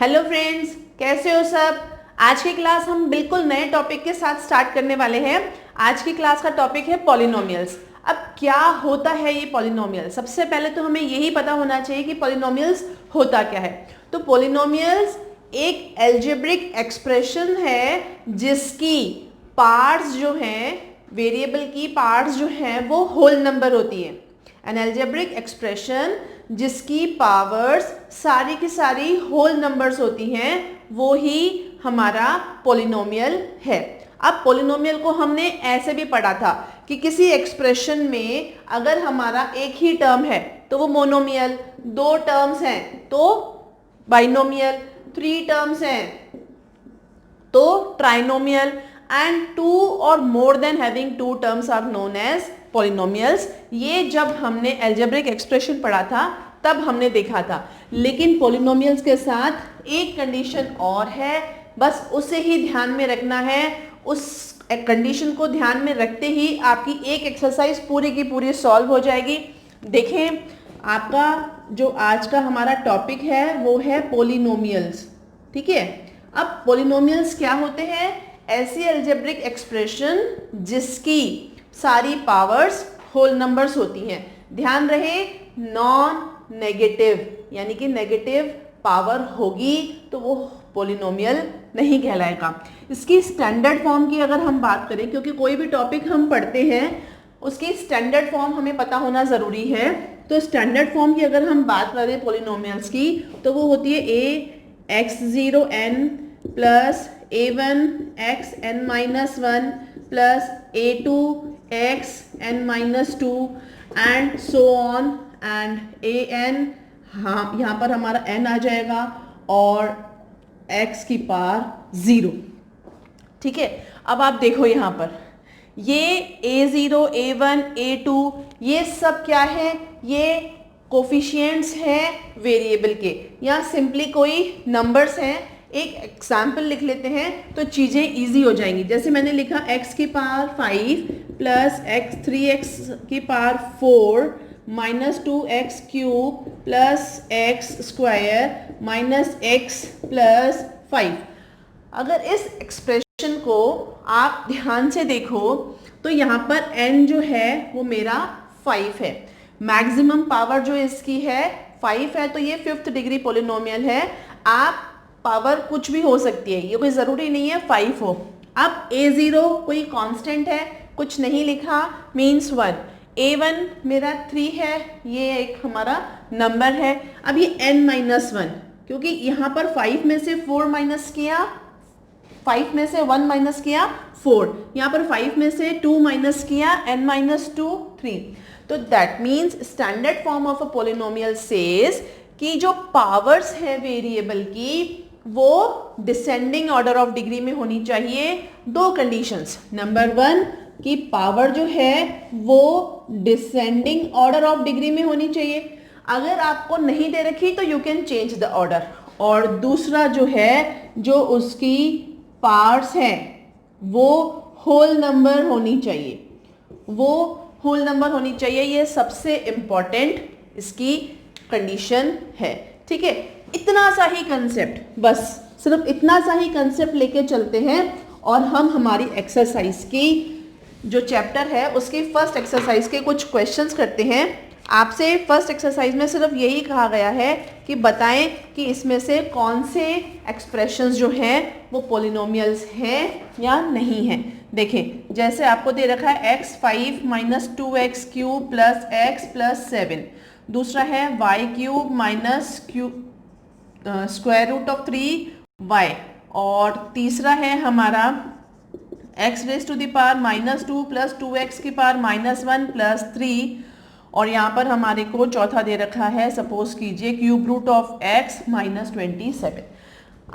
Hello friends, कैसे हो सब। आज की क्लास हम बिल्कुल नए टॉपिक के साथ स्टार्ट करने वाले हैं। आज की क्लास का टॉपिक है पॉलिनोमियल्स। अब क्या होता है ये पॉलिनोमियल? सबसे पहले तो हमें यही पता होना चाहिए कि पॉलिनोमियल्स होता क्या है। तो पॉलिनोमियल्स एक एल्जेब्रिक एक्सप्रेशन है जिसकी पार्ट्स जो हैं, वेरिएबल की पार्ट्स जो हैं वो होल नंबर होती है। एन एल्जेब्रिक एक्सप्रेशन जिसकी पावर्स सारी की सारी होल नंबर्स होती हैं, वो ही हमारा पॉलिनोमियल है। अब पॉलिनोमियल को हमने ऐसे भी पढ़ा था कि किसी एक्सप्रेशन में अगर हमारा एक ही टर्म है तो वो मोनोमियल, दो टर्म्स हैं तो बाइनोमियल, थ्री टर्म्स हैं तो ट्राइनोमियल, एंड टू और more than having two terms are known as polynomials. ये जब हमने एल्जेब्रिक एक्सप्रेशन पढ़ा था तब हमने देखा था। लेकिन पॉलिनोमियल्स के साथ एक कंडीशन और है, बस उसे ही ध्यान में रखना है। उस कंडीशन को ध्यान में रखते ही आपकी एक एक्सरसाइज पूरी की पूरी सॉल्व हो जाएगी। देखें, आपका जो आज का हमारा टॉपिक है वो है पॉलिनोमियल्स। ठीक है। अब पॉलिनोमियल्स क्या होते हैं? ऐसी एल्जेब्रिक एक्सप्रेशन जिसकी सारी पावर्स होल नंबर्स होती हैं। ध्यान रहे, नॉन नेगेटिव, यानी कि नेगेटिव पावर होगी तो वो पॉलिनोमियल नहीं कहलाएगा। इसकी स्टैंडर्ड फॉर्म की अगर हम बात करें, क्योंकि कोई भी टॉपिक हम पढ़ते हैं उसकी स्टैंडर्ड फॉर्म हमें पता होना ज़रूरी है। तो स्टैंडर्ड फॉर्म की अगर हम बात करें पॉलिनोमियल्स की तो वो होती है ax0n plus a1xn-1 plus a2xn-2 and so on and an, हाँ यहाँ पर हमारा n आ जाएगा और x की पावर 0। ठीक है। अब आप देखो यहाँ पर ये a0, a1, a2 ये सब क्या है? ये कोफिशिएंट्स हैं वेरिएबल के, या सिंपली कोई नंबर्स हैं। एक एग्जाम्पल लिख लेते हैं तो चीज़ें इजी हो जाएंगी। जैसे मैंने लिखा x की पावर 5 प्लस 3x की power 4 minus 2x cube plus x square minus x plus 5। अगर इस एक्सप्रेशन को आप ध्यान से देखो तो यहाँ पर n जो है वो मेरा 5 है। मैक्सिमम पावर जो इसकी है 5 है, तो ये 5th डिग्री पॉलिनोमियल है। आप पावर कुछ भी हो सकती है, ये कोई ज़रूरी नहीं है 5 हो। अब a0 कोई कांस्टेंट है, कुछ नहीं लिखा, मीन्स 1। a1 मेरा 3 है, ये एक हमारा नंबर है। अब ये n-1, क्योंकि यहाँ पर 5 में से 4 माइनस किया, 5 में से 1 माइनस किया 4, यहाँ पर 5 में से 2 माइनस किया n-2 3। तो that means standard form of a polynomial says कि जो पावर्स है वेरिएबल की वो डिसेंडिंग ऑर्डर ऑफ डिग्री में होनी चाहिए। दो कंडीशंस, नंबर 1 की पावर जो है वो डिसेंडिंग ऑर्डर ऑफ डिग्री में होनी चाहिए। अगर आपको नहीं दे रखी तो you can change the order. और दूसरा जो है, जो उसकी पार्ट्स हैं वो होल नंबर होनी चाहिए, वो होल नंबर होनी चाहिए। ये सबसे इम्पॉर्टेंट इसकी कंडीशन है। ठीक है। इतना सा ही कंसेप्ट, बस सिर्फ इतना सा ही कंसेप्ट लेके चलते हैं और हम हमारी एक्सरसाइज की जो चैप्टर है उसकी फर्स्ट एक्सरसाइज के कुछ क्वेश्चंस करते हैं। आपसे फर्स्ट एक्सरसाइज में सिर्फ यही कहा गया है कि बताएं कि इसमें से कौन से एक्सप्रेशंस जो हैं वो पॉलिनोमियल्स हैं या नहीं हैं। देखें, जैसे आपको दे रखा है x5 minus 2x cube plus x plus 7, दूसरा है y cube minus square root of 3y, और तीसरा है हमारा x raise to the power minus 2 plus 2x की पावर माइनस 1 प्लस 3, और यहाँ पर हमारे को चौथा दे रखा है, सपोज कीजिए cube root of x minus 27।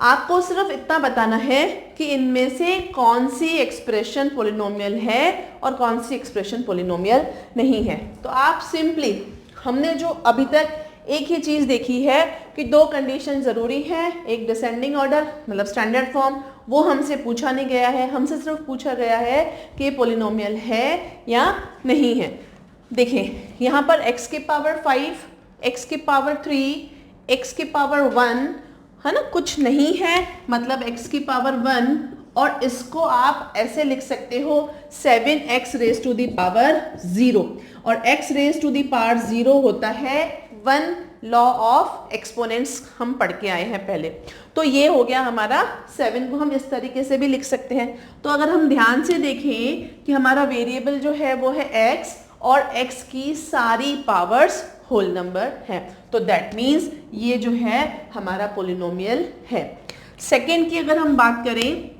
आपको सिर्फ इतना बताना है कि इनमें से कौन सी एक्सप्रेशन पॉलिनोमियल है और कौन सी एक्सप्रेशन पॉलिनोमियल नहीं है। तो आप सिंपली, हमने जो अभी तक एक ही चीज़ देखी है कि दो कंडीशन ज़रूरी है, एक डिसेंडिंग ऑर्डर मतलब स्टैंडर्ड फॉर्म, वो हमसे पूछा नहीं गया है। हमसे सिर्फ पूछा गया है कि पॉलिनोमियल है या नहीं है। देखिए, यहाँ पर x की पावर 5, x की पावर 3, x की पावर 1 है ना, कुछ नहीं है मतलब x की पावर 1, और इसको आप ऐसे लिख सकते हो 7x raise to the power 0, और x raise to the power 0 होता है 1 लॉ ऑफ एक्सपोनेंट्स, हम पढ़ के आए हैं पहले। तो ये हो गया हमारा 7 को हम इस तरीके से भी लिख सकते हैं। तो अगर हम ध्यान से देखें कि हमारा वेरिएबल जो है वो है x, और x की सारी पावर्स होल नंबर है, तो दैट मीन्स ये जो है हमारा पोलिनोमियल है। सेकेंड की अगर हम बात करें,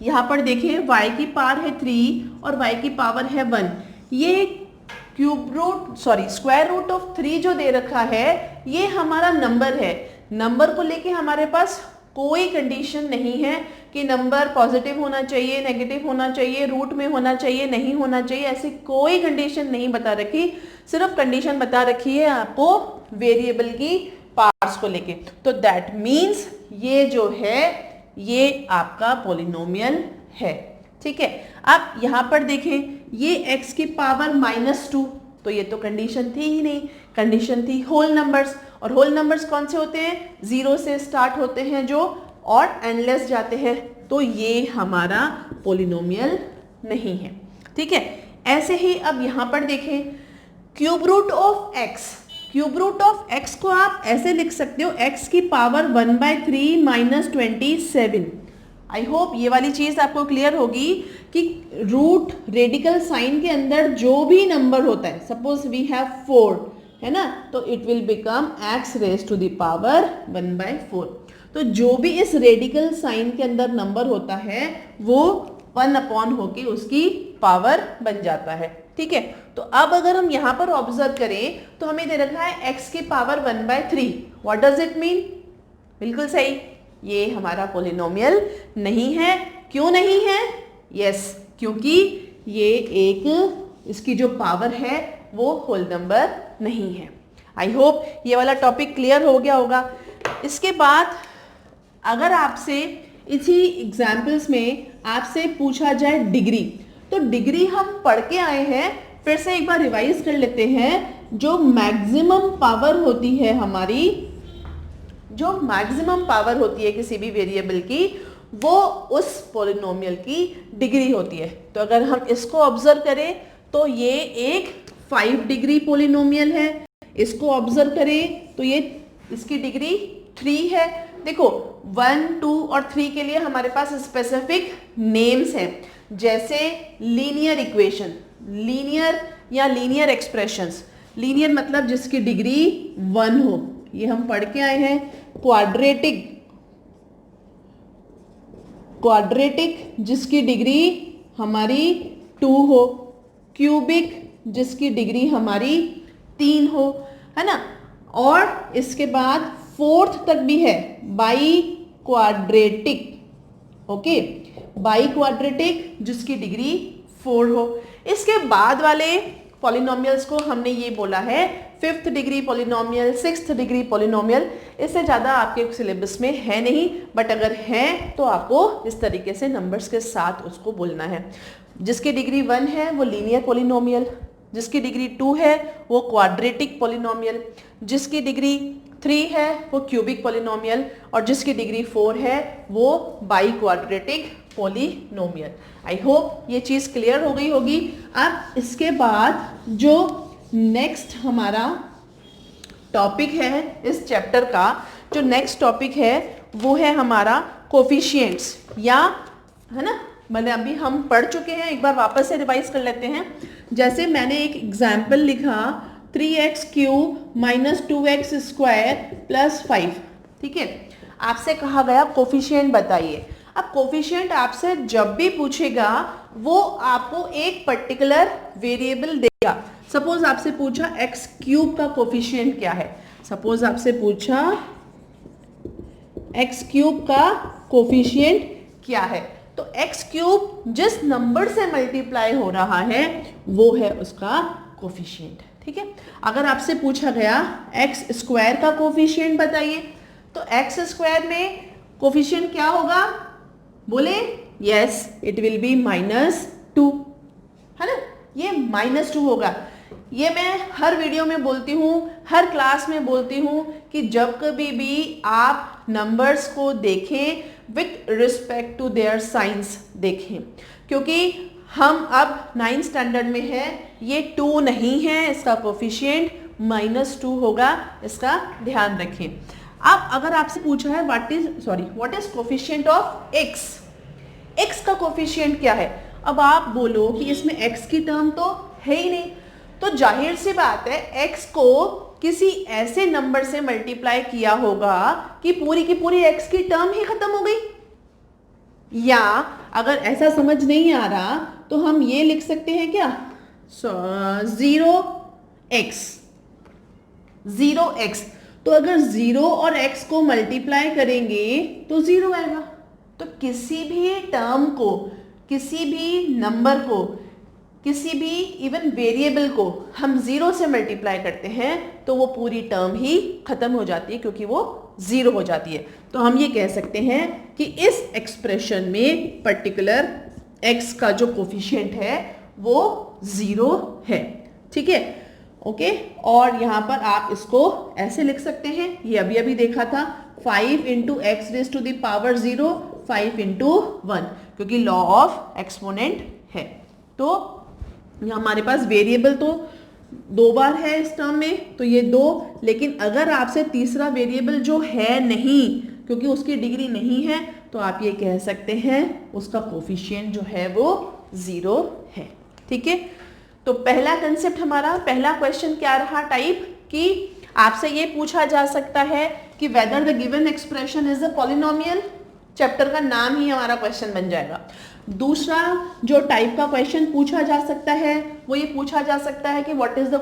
यहाँ पर देखें y की पावर है 3 और y की पावर है 1, ये स्क्वायर रूट ऑफ 3 जो दे रखा है ये हमारा नंबर है। नंबर को लेके हमारे पास कोई कंडीशन नहीं है कि नंबर पॉजिटिव होना चाहिए, नेगेटिव होना चाहिए, रूट में होना चाहिए, नहीं होना चाहिए, ऐसी कोई कंडीशन नहीं बता रखी। सिर्फ कंडीशन बता रखी है आपको वेरिएबल की पार्ट्स को लेके। तो दैट मीन्स ये जो है ये आपका पोलिनोमियल है। ठीक है, अब यहाँ पर देखें ये x की पावर -2, तो ये तो कंडीशन थी ही नहीं, कंडीशन थी होल नंबर्स, और होल नंबर्स कौन से होते हैं, 0 से स्टार्ट होते हैं जो, और एंडलेस जाते हैं, तो ये हमारा पोलिनोमियल नहीं है। ठीक है, ऐसे ही अब यहाँ पर देखें cube root of x, cube root of x को आप ऐसे लिख सकते हो x की पावर 1/3 -27। आई होप ये वाली चीज आपको क्लियर होगी कि रूट रेडिकल साइन के अंदर जो भी नंबर होता है, सपोज वी हैव 4 है ना, तो it will become x raise to the power 1/4। तो जो भी इस रेडिकल साइन के अंदर नंबर होता है वो 1 अपॉन होके उसकी पावर बन जाता है। ठीक है, तो अब अगर हम यहाँ पर ऑब्जर्व करें तो हमें दे रखा है x की power 1/3। What does it mean? बिल्कुल सही, ये हमारा पोलिनोमियल नहीं है। क्यों नहीं है? यस, क्योंकि ये एक इसकी जो पावर है वो होल नंबर नहीं है। आई होप ये वाला टॉपिक क्लियर हो गया होगा। इसके बाद अगर आपसे इसी एग्जाम्पल्स में आपसे पूछा जाए डिग्री, तो डिग्री हम पढ़ के आए हैं, फिर से एक बार रिवाइज कर लेते हैं। जो मैक्सिमम पावर होती है हमारी, जो मैक्सिमम पावर होती है किसी भी वेरिएबल की, वो उस पोलिनोमियल की डिग्री होती है। तो अगर हम इसको ऑब्जर्व करें तो ये एक 5 डिग्री पोलिनोमियल है। इसको ऑब्जर्व करें तो ये इसकी डिग्री 3 है। देखो 1, 2 और 3 के लिए हमारे पास स्पेसिफिक नेम्स हैं, जैसे लीनियर इक्वेशन, लीनियर या लीनियर एक्सप्रेशंस। लीनियर मतलब जिसकी डिग्री 1 हो, ये हम पढ़ के आए हैं। क्वाड्रेटिक, क्वाड्रेटिक जिसकी डिग्री हमारी 2 हो। क्यूबिक जिसकी डिग्री हमारी 3 हो, है ना। और इसके बाद 4th तक भी है by quadratic. Okay, by quadratic जिसकी डिग्री 4 हो। इसके बाद वाले पॉलिनोमियल्स को हमने ये बोला है 5th degree polynomial, 6th degree polynomial. इससे ज़्यादा आपके सिलेबस में है नहीं, बट अगर है तो आपको इस तरीके से नंबर्स के साथ उसको बोलना है। जिसकी डिग्री 1 है वो लीनियर पॉलिनोमियल, जिसकी डिग्री 2 है वो क्वाड्रेटिक पॉलिनोमियल, जिसकी डिग्री 3 है वो क्यूबिक पॉलिनोमियल, और जिसकी डिग्री 4 है वो by quadratic polynomial. I hope ये चीज़ क्लियर हो गई होगी। अब इसके बाद जो नेक्स्ट हमारा टॉपिक है इस चैप्टर का, जो नेक्स्ट टॉपिक है वो है हमारा कोफिशिएंट्स, या है ना, मैंने अभी हम पढ़ चुके हैं, एक बार वापस से रिवाइज कर लेते हैं। जैसे मैंने एक एग्जाम्पल लिखा 3x³ - 2x² + 5। ठीक है, आपसे कहा गया कोफिशिएंट बताइए। अब कोफिशिएंट आपसे जब भी पूछेगा वो आपको एक पर्टिकुलर वेरिएबल देगा। सपोज आपसे पूछा x³ का कोफिशिएंट क्या है, सपोज आपसे पूछा x³ का कोफिशिएंट क्या है, तो x³ जिस नंबर से मल्टीप्लाई हो रहा है वो है उसका कोफिशिएंट। ठीक है, अगर आपसे पूछा गया x² का कोफिशिएंट बताइए, तो x² में कोफिशिएंट क्या होगा, बोले यस, इट विल बी -2, है ना, ये -2 होगा। ये मैं हर वीडियो में बोलती हूँ, हर क्लास में बोलती हूँ कि जब कभी भी आप नंबर्स को देखें with respect to their signs देखें, क्योंकि हम अब 9th स्टैंडर्ड में है, ये 2 नहीं है, इसका कोफिशिएंट -2 होगा, इसका ध्यान रखें। अब अगर आपसे पूछा है what is coefficient of x, x का कोफिशिएंट क्या है, अब आप बोलो कि इसमें x की टर्म तो है ही नहीं, तो जाहिर सी बात है x को किसी ऐसे नंबर से मल्टीप्लाई किया होगा कि पूरी की पूरी x की टर्म ही खत्म हो गई। या अगर ऐसा समझ नहीं आ रहा तो हम ये लिख सकते हैं क्या, 0x, तो अगर 0 और x को मल्टीप्लाई करेंगे तो 0 आएगा। तो किसी भी टर्म को, किसी भी नंबर को, किसी भी इवन वेरिएबल को हम 0 से मल्टीप्लाई करते हैं तो वो पूरी टर्म ही खत्म हो जाती है, क्योंकि वो 0 हो जाती है। तो हम ये कह सकते हैं कि इस एक्सप्रेशन में पर्टिकुलर x का जो कोफिशिएंट है वो 0 है। ठीक है, ओके। और यहाँ पर आप इसको ऐसे लिख सकते हैं, ये अभी अभी देखा था, 5 into x raise to the power 0, 5 into 1, क्योंकि लॉ ऑफ एक्सपोनेंट है। तो हमारे पास वेरिएबल तो 2 बार है इस टर्म में, तो ये 2, लेकिन अगर आपसे तीसरा वेरिएबल जो है नहीं, क्योंकि उसकी डिग्री नहीं है, तो आप ये कह सकते हैं उसका कोफिशिएंट जो है वो 0 है। ठीक है, तो पहला कंसेप्ट हमारा, पहला क्वेश्चन क्या रहा टाइप, कि आपसे ये पूछा जा सकता है कि whether the given expression is a polynomial, chapter का नाम ही हमारा क्वेश्चन बन जाएगा। दूसरा जो टाइप का क्वेश्चन पूछा जा सकता है वो ये पूछा जा सकता है कि what is the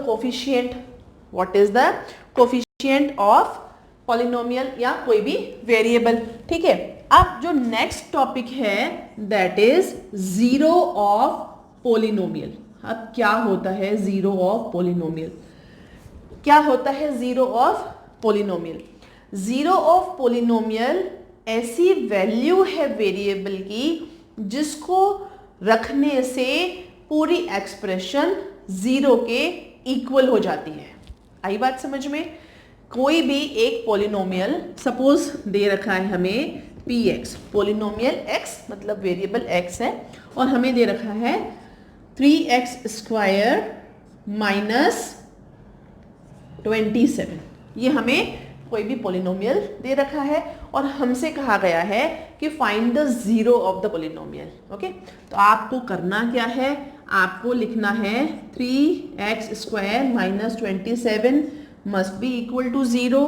coefficient of polynomial या कोई भी वेरिएबल। ठीक है, अब जो नेक्स्ट टॉपिक है that is zero of polynomial. अब क्या होता है जीरो ऑफ पॉलिनोमियल, क्या होता है zero of polynomial? Zero of polynomial ऐसी वैल्यू है वेरिएबल की जिसको रखने से पूरी एक्सप्रेशन 0 के इक्वल हो जाती है। आई बात समझ में? कोई भी एक पॉलिनोमियल सपोज दे रखा है हमें px, पॉलिनोमियल x मतलब वेरिएबल x है, और हमें दे रखा है 3x² माइनस 27। ये हमें कोई भी पॉलिनोमियल दे रखा है और हमसे कहा गया है कि find the zero of the polynomial. Okay, तो आपको करना क्या है, आपको लिखना है 3x² minus 27 must be equal to 0।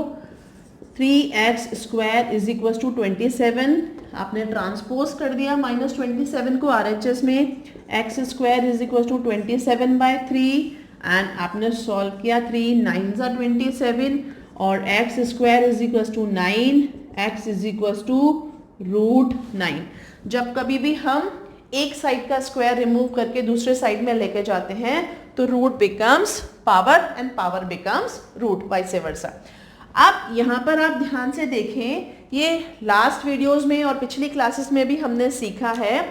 3x² is equal to 27, आपने ट्रांसपोज कर दिया -27 को RHS में, x² is equal to 27/3 and आपने सॉल्व किया, 3 9s are 27 और x² is equal to 9, x is equal to √9। जब कभी भी हम एक साइड का स्क्वायर रिमूव करके दूसरे साइड में लेके जाते हैं तो root becomes power and power becomes root, vice versa. अब यहाँ पर आप ध्यान से देखें, ये लास्ट वीडियोस में और पिछली क्लासेस में भी हमने सीखा है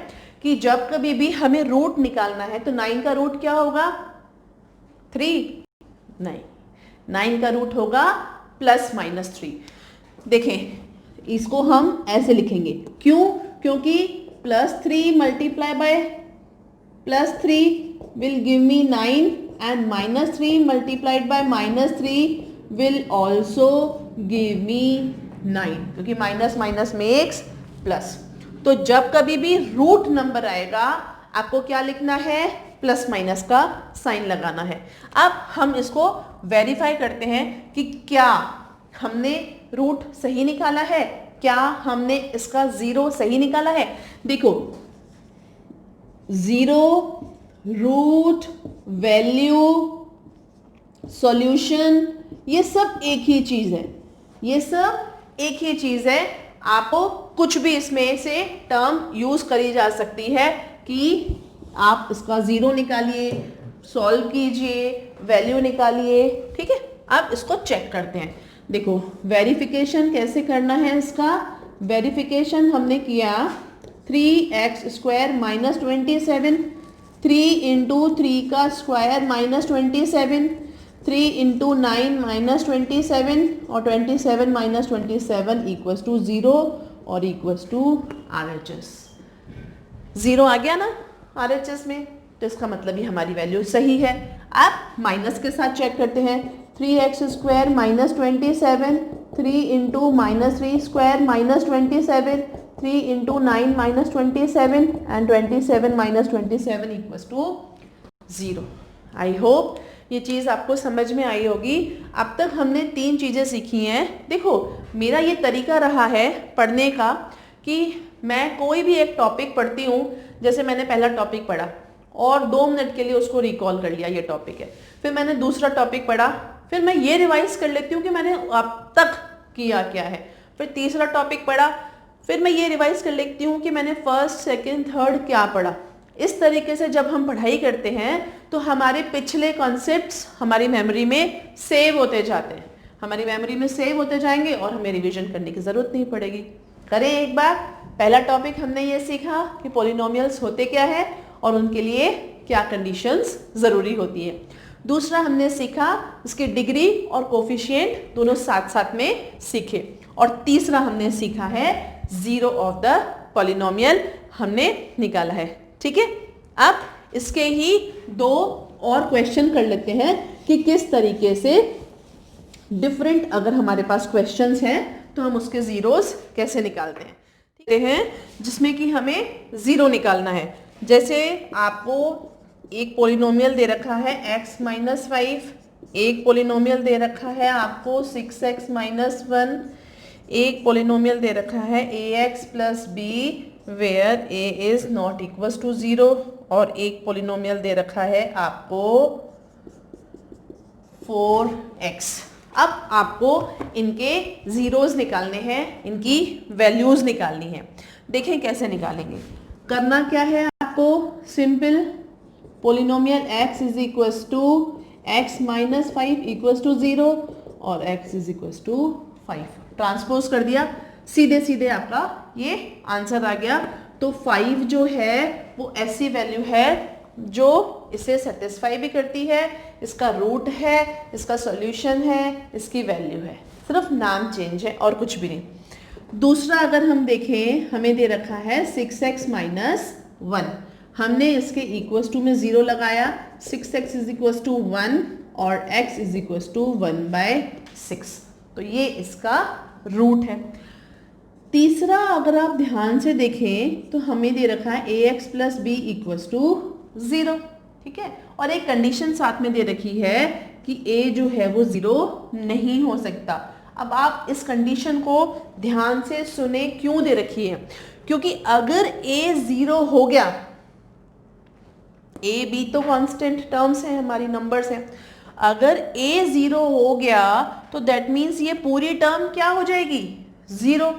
कि जब कभी भी हमें रूट निकालना है तो 9 का रूट क्या होगा, 3 नहीं, 9 का रूट होगा +-3। देखें इसको हम ऐसे लिखेंगे, क्यों? क्योंकि +3 multiply by +3 will give me 9 and -3 multiplied by -3 will also give me 9, क्योंकि माइनस माइनस मेक्स प्लस। तो जब कभी भी रूट नंबर आएगा आपको क्या लिखना है, प्लस माइनस का साइन लगाना है। अब हम इसको वेरीफाई करते हैं कि क्या हमने रूट सही निकाला है, क्या हमने इसका 0 सही निकाला है। देखो 0, रूट, वैल्यू, सॉल्यूशन, ये सब एक ही चीज है, ये सब एक ही चीज है। आपको कुछ भी इसमें से टर्म यूज करी जा सकती है कि आप इसका 0 निकालिए, सॉल्व कीजिए, वैल्यू निकालिए। ठीक है, अब इसको चेक करते हैं। देखो वेरिफिकेशन कैसे करना है इसका, वेरिफिकेशन हमने किया 3x² माइनस 27, 3 इंटू 3 का स्क्वायर माइनस 27, 3 इंटू 9 माइनस 27 और 27 माइनस 27 इक्वल्स टू 0 और इक्वल्स टू RHS। 0 आ गया ना RHS में, तो इसका मतलब ये हमारी वैल्यू सही है। अब माइनस के साथ चेक करते हैं। 3x square minus 27, 3 into minus 3 square minus 27, 3 into 9 minus 27 and 27 minus 27 equals to 0। I hope ये चीज़ आपको समझ में आई होगी। अब तक हमने 3 चीज़ें सीखी हैं। देखो मेरा ये तरीका रहा है पढ़ने का कि मैं कोई भी एक टॉपिक पढ़ती हूँ, जैसे मैंने पहला टॉपिक पढ़ा और 2 मिनट के लिए उसको रिकॉल कर लिया, ये टॉपिक है। फिर मैंने दूसरा टॉपिक पढ़ा, फिर मैं ये रिवाइज कर लेती हूँ कि मैंने अब तक किया क्या है। फिर तीसरा टॉपिक पढ़ा, फिर मैं ये रिवाइज कर लेती हूँ कि मैंने फर्स्ट सेकंड थर्ड क्या पढ़ा। इस तरीके से जब हम पढ़ाई करते हैं तो हमारे पिछले कॉन्सेप्ट्स हमारी मेमोरी में सेव होते जाते हैं, हमारी मेमोरी में सेव होते जाएंगे और हमें रिवीजन करने की ज़रूरत नहीं पड़ेगी। करें एक बार। पहला टॉपिक हमने ये सीखा कि पॉलिनोमियल्स होते क्या है और उनके लिए क्या कंडीशंस ज़रूरी होती है। दूसरा हमने सीखा इसकी डिग्री और कोफिशिएंट दोनों साथ साथ में सीखे। और तीसरा हमने सीखा है जीरो ऑफ द पॉलिनोमियल हमने निकाला है। ठीक है, अब इसके ही 2 और क्वेश्चन कर लेते हैं कि किस तरीके से डिफरेंट अगर हमारे पास क्वेश्चंस हैं तो हम उसके जीरोस कैसे निकालते हैं। ठीक है, जिसमें कि हमें जीरो निकालना है। जैसे आपको एक पॉलिनोमियल दे रखा है x माइनस 5, एक पॉलिनोमियल दे रखा है आपको 6x माइनस 1, एक पॉलिनोमियल दे रखा है ax plus b where a is not equals to 0 और एक पॉलिनोमियल दे रखा है आपको 4x। अब आपको इनके जीरोस निकालने हैं, इनकी वैल्यूज निकालनी है। देखें कैसे निकालेंगे। करना क्या है आपको, simple polynomial x is equals to x minus 5 equals to 0 और x is equals to 5 transpose कर दिया, सीधे सीधे आपका ये आंसर आ गया। तो 5 जो है वो ऐसी वैल्यू है जो इसे सेटिस्फाई भी करती है, इसका रूट है, इसका सॉल्यूशन है, इसकी वैल्यू है, सिर्फ नाम चेंज है और कुछ भी नहीं। दूसरा अगर हम देखें, हमें दे रखा है 6x माइनस 1, हमने इसके इक्वल्स टू में 0 लगाया, 6x इज इक्वल्स टू 1 और x इज इक्वल्स टू 1/6, तो ये इसका रूट है। तीसरा अगर आप ध्यान से देखें तो हमें दे रखा है ax plus b equals to 0। ठीक है, और एक कंडीशन साथ में दे रखी है कि a जो है वो 0 नहीं हो सकता। अब आप इस कंडीशन को ध्यान से सुने, क्यों दे रखी है, क्योंकि अगर a 0 हो गया, a b तो कांस्टेंट टर्म्स हैं, हमारी नंबर्स हैं, अगर a 0 हो गया तो दैट मीन्स ये पूरी टर्म क्या हो जाएगी, 0।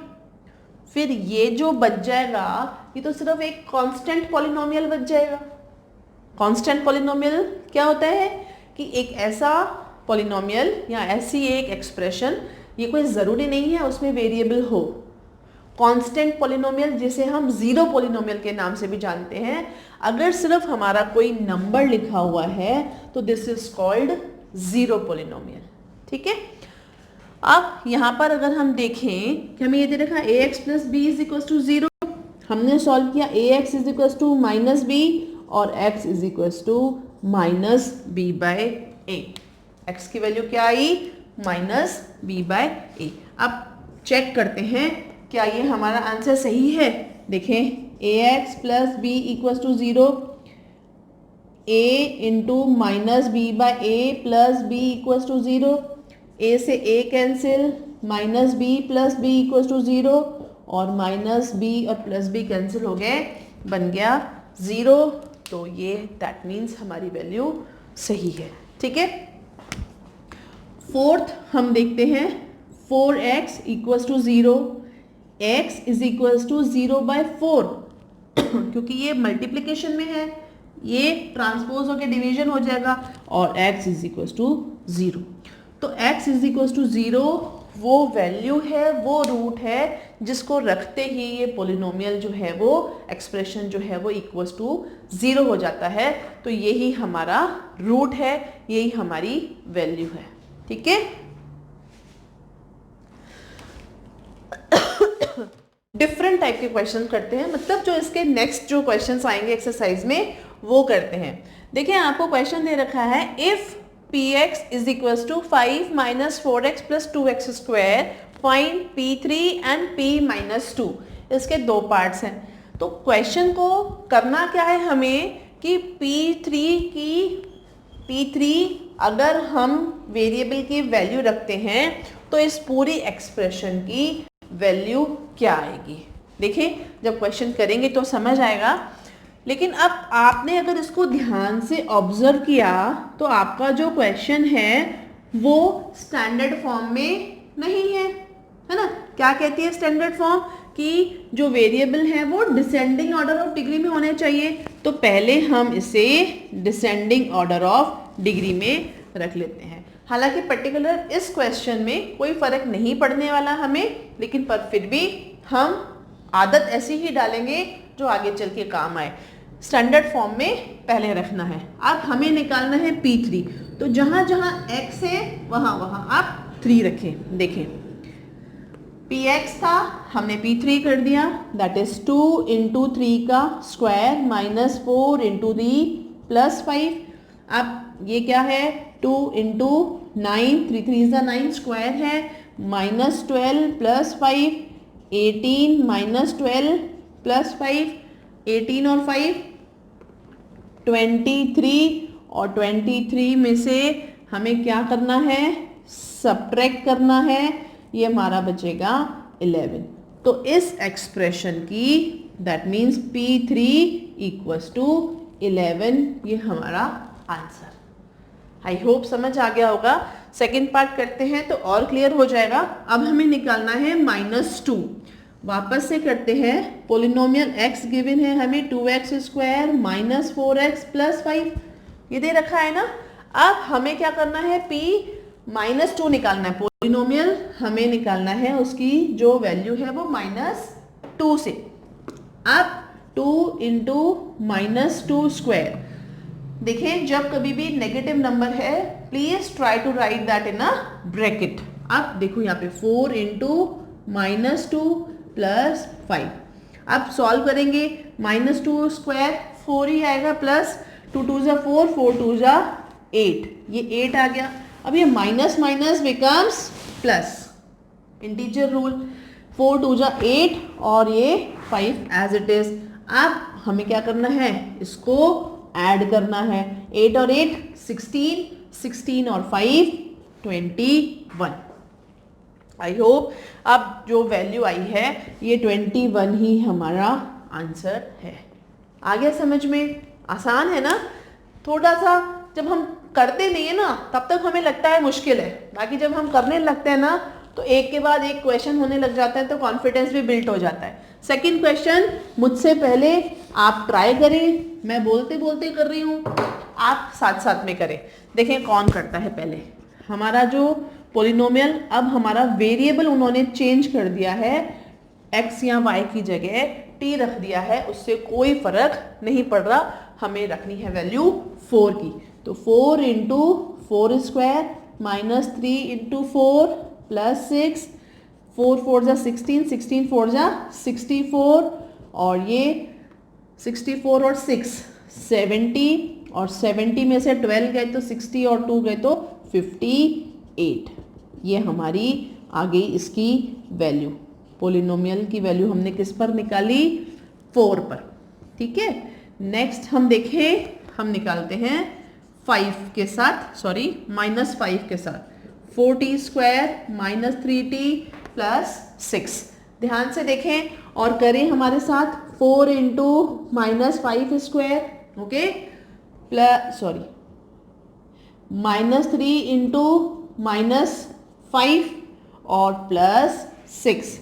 फिर ये जो बच जाएगा ये तो सिर्फ एक कांस्टेंट पॉलिनोमियल बच जाएगा। कांस्टेंट पॉलिनोमियल क्या होता है कि एक ऐसा पॉलिनोमियल या ऐसी एक एक्सप्रेशन, ये कोई ज़रूरी नहीं है उसमें वेरिएबल हो। कांस्टेंट पॉलिनोमियल जिसे हम जीरो पॉलिनोमियल के नाम से भी जानते हैं, अगर सिर्फ हमारा कोई नंबर लिखा हुआ है तो this is called zero polynomial. ठीक है, अब यहाँ पर अगर हम देखें कि हमें ये दे रखा है ax plus b is equal to 0, हमने सॉल्व किया ax is equal to minus b और x is equal to minus b by a. x की वैल्यू क्या आई, माइनस बी बाय ए। अब चेक करते हैं क्या ये हमारा आंसर सही है। देखें ax plus b equal to 0, a into minus b by a plus b equal to 0, a से a cancel, minus b plus b equal to 0 और माइनस बी और प्लस बी कैंसिल हो गए, बन गया 0। तो ये दैट मीन्स हमारी वैल्यू सही है। ठीक है, फोर्थ हम देखते हैं 4x equals to 0, x is equals to 0/4 क्योंकि ये मल्टीप्लिकेशन में है, ये ट्रांसपोज होकर डिवीजन हो जाएगा और x इज इक्वल्स टू 0। तो x इज इक्वल्स टू 0 वो वैल्यू है, वो रूट है जिसको रखते ही ये पोलिनोमियल जो है वो एक्सप्रेशन जो है वो इक्वल्स टू 0 हो जाता है। तो यही हमारा रूट है, यही हमारी वैल्यू है। ठीक है, डिफरेंट टाइप के क्वेश्चन करते हैं, मतलब जो इसके नेक्स्ट जो क्वेश्चंस आएंगे एक्सरसाइज में वो करते हैं। देखिए आपको क्वेश्चन दे रखा है, if px is equal to 5 minus 4x plus 2x square, find p3 and p minus 2। इसके दो पार्ट्स हैं। तो क्वेश्चन को करना क्या है हमें कि p3 अगर हम वेरिएबल की वैल्यू रखते हैं तो इस पूरी एक्सप्रेशन की वैल्यू क्या आएगी। देखिए जब क्वेश्चन करेंगे तो समझ आएगा, लेकिन अब आपने अगर इसको ध्यान से ऑब्जर्व किया तो आपका जो क्वेश्चन है वो स्टैंडर्ड फॉर्म में नहीं है, है ना। क्या कहती है स्टैंडर्ड फॉर्म कि जो वेरिएबल है वो डिसेंडिंग ऑर्डर ऑफ डिग्री में होने चाहिए। तो पहले हम इसे डिसेंडिंग ऑर्डर ऑफ डिग्री में रख लेते हैं। हालांकि पर्टिकुलर इस क्वेश्चन में कोई फर्क नहीं पड़ने वाला हमें, लेकिन पर फिर भी हम आदत ऐसी ही डालेंगे जो आगे चल के काम आए। स्टैंडर्ड फॉर्म में पहले रखना है। अब हमें निकालना है p3, तो जहां जहां x है वहां वहां आप 3 रखें। देखें px था, हमने p3 कर दिया, दैट इज 2 इंटू 3 का स्क्वायर माइनस 4 इंटू 3 प्लस 5। अब ये क्या है, 2 इंटू 9, 3 3 इज 9 स्क्वायर है, माइनस 12 प्लस 5, 18 माइनस 12 प्लस 5, 18 और 5 23, और 23 में से हमें क्या करना है, सब्ट्रैक्ट करना है, ये हमारा बचेगा 11। तो इस एक्सप्रेशन की that means p3 equals to 11, ये हमारा आंसर। आई होप समझ आ गया होगा। सेकेंड पार्ट करते हैं तो और क्लियर हो जाएगा। अब हमें निकालना है -2। वापस से करते हैं। पोलिनोमियल x गिवन है हमें 2x square minus 4x plus 5, ये दे रखा है ना। अब हमें क्या करना है, p -2 निकालना है। पोलिनोमियल हमें निकालना है उसकी जो वैल्यू है वो -2 से। अब 2 इंटू -2 स्क्वायर, देखें जब कभी भी नेगेटिव नंबर है please try to write that in a bracket. अब देखो यहाँ पे 4 इंटू -2 प्लस 5। अब सॉल्व करेंगे, -2 स्क्वायर 4 ही आएगा, प्लस 2 2 जा 4, 4 2 जा 8, ये 8 आ गया। अब ये minus minus becomes plus, integer rule, 4 2 जा 8 और ये 5 एज इट इज। अब हमें क्या करना है, इसको ऐड करना है। 8 और 8 16, 16 और 5 21। आई होप अब जो वैल्यू आई है ये 21 ही हमारा आंसर है। आ गया समझ में? आसान है ना। थोड़ा सा जब हम करते नहीं है ना तब तक हमें लगता है मुश्किल है, बाकी जब हम करने लगते हैं ना तो एक के बाद एक क्वेश्चन होने लग जाता है, तो कॉन्फिडेंस भी बिल्ड हो जाता है। सेकंड क्वेश्चन मुझसे पहले आप ट्राई करें, मैं बोलते बोलते कर रही हूँ, आप साथ साथ में करें। देखें कौन करता है पहले। हमारा जो पोलिनोमियल, अब हमारा वेरिएबल उन्होंने चेंज कर दिया है, x या y की जगह t रख दिया है, उससे कोई फर्क नहीं पड़ रहा। हमें रखनी है वैल्यू 4 की। तो 4 into 4 square minus 3 into 4 plus 6, 4 4 जा 16, 16 4 जा 64, और ये 64 और 6 70, और 70 में से 12 गए तो 60 और 2 गए तो 58। ये हमारी आ गई इसकी वैल्यू। पोलिनोमियल की वैल्यू हमने किस पर निकाली, 4 पर। ठीक है, नेक्स्ट हम देखें, हम निकालते हैं 5 के साथ, सॉरी -5 के साथ। 4t square minus 3t plus 6। ध्यान से देखें और करें हमारे साथ। 4 into -5 square, okay, plus sorry -3 into -5 और प्लस 6।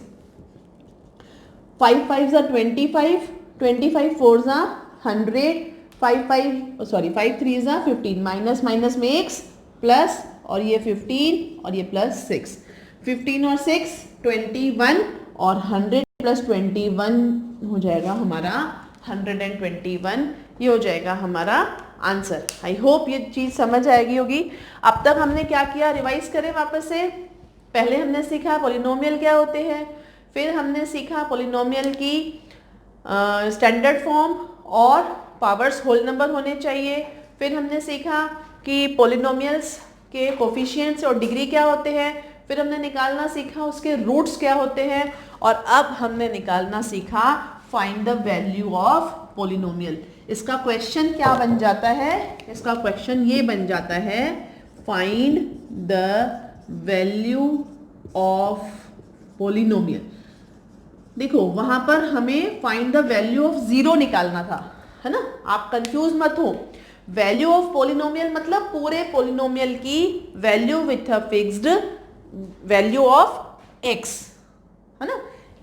5 5 जा 25, 25 4 जा 100, 5 3 जा 15, माइनस माइनस मेक्स प्लस, और ये 15 और ये प्लस 6। 15 और 6 21 और 100 प्लस 21 हो जाएगा हमारा 121। ये हो जाएगा हमारा आंसर। आई होप ये चीज़ समझ आएगी होगी। अब तक हमने क्या किया, रिवाइज करें वापस से। पहले हमने सीखा पॉलिनोमियल क्या होते हैं, फिर हमने सीखा पॉलिनोमियल की स्टैंडर्ड फॉर्म और पावर्स होल नंबर होने चाहिए। फिर हमने सीखा कि पॉलिनोमियल्स के कोफिशिएंट्स और डिग्री क्या होते हैं। फिर हमने निकालना सीखा उसके रूट्स क्या होते हैं। और अब हमने निकालना सीखा find the value of polynomial. इसका क्वेश्चन क्या बन जाता है, इसका क्वेश्चन ये बन जाता है find the value of polynomial. देखो वहां पर हमें find the value of zero निकालना था, है ना। आप कंफ्यूज मत हो। वैल्यू ऑफ पॉलिनोमियल मतलब पूरे पॉलिनोमियल की value with a fixed value of x, है ना।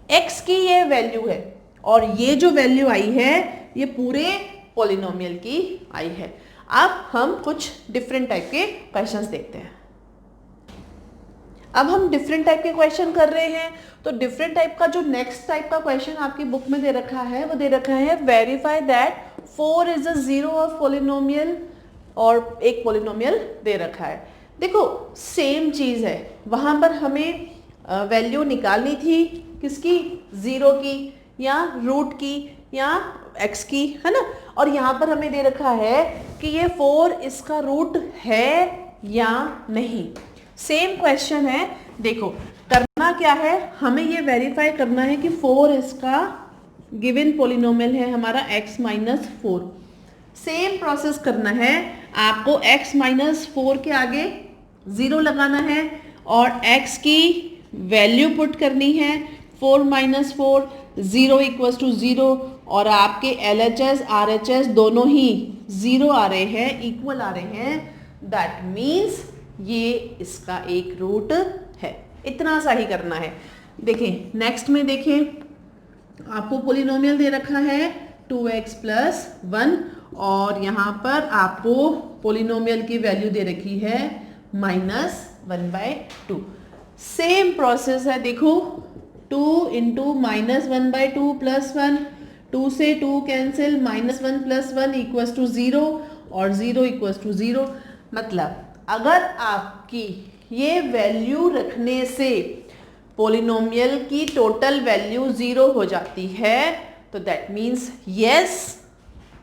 x की ये वैल्यू है और ये जो वैल्यू आई है ये पूरे पॉलिनोमियल की आई है। अब हम कुछ डिफरेंट टाइप के क्वेश्चंस देखते हैं। अब हम डिफरेंट टाइप के क्वेश्चन कर रहे हैं, तो डिफरेंट टाइप का जो नेक्स्ट टाइप का क्वेश्चन आपकी बुक में दे रखा है वो दे रखा है verify that 4 is a zero of polynomial, और एक पॉलिनोमियल दे रखा है। देखो सेम चीज है, वहां पर हमें वैल्यू निकालनी थी किसकी, जीरो की या रूट की या x की, है ना। और यहाँ पर हमें दे रखा है कि ये 4 इसका रूट है या नहीं। सेम क्वेश्चन है। देखो करना क्या है, हमें ये वेरीफाई करना है कि 4 इसका गिवन पॉलिनोमियल है हमारा x माइनस 4। सेम प्रोसेस करना है, आपको x माइनस 4 के आगे 0 लगाना है और x की वैल्यू पुट करनी है। 4 माइनस 4 0 इक्वल्स टू 0, और आपके LHS RHS दोनों ही 0 आ रहे हैं, इक्वल आ रहे हैं। दैट मीन्स ये इसका एक रूट है। इतना सा ही करना है। देखें नेक्स्ट में देखें, आपको पॉलिनोमियल दे रखा है 2x प्लस 1 और यहाँ पर आपको पॉलिनोमियल की वैल्यू दे रखी है माइनस 1/2। सेम प्रोसेस है। देखो 2 इंटू माइनस 1/2 प्लस 1, 2 से 2 cancel, minus 1 plus 1 equals to 0 और 0 इक्वल्स टू 0। मतलब अगर आपकी ये वैल्यू रखने से पॉलिनोमियल की टोटल वैल्यू 0 हो जाती है तो that means yes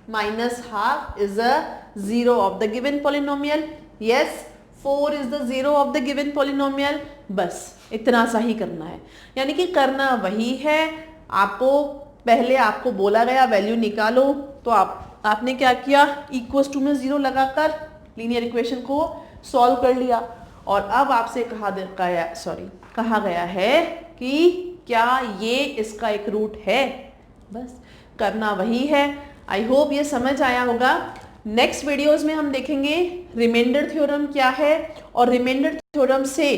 minus half is a zero of the given polynomial. Yes 4 is the zero of the given polynomial. बस इतना सा ही करना है, यानी कि करना वही है। आपको पहले आपको बोला गया वैल्यू निकालो, तो आपने क्या किया, इक्वल्स टू में 0 लगाकर लीनियर इक्वेशन को सॉल्व कर लिया। और अब आपसे कहा गया है कि क्या ये इसका एक रूट है। बस करना वही है। आई होप ये समझ आया होगा। नेक्स्ट वीडियोस में हम देखेंगे रिमाइंडर थ्योरम क्या है और रिमाइंडर थ्योरम से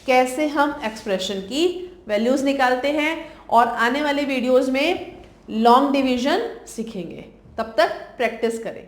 कैसे हम एक्सप्रेशन की वैल्यूज निकालते हैं, और आने वाले वीडियोस में लॉन्ग डिवीजन सीखेंगे। तब तक प्रैक्टिस करें।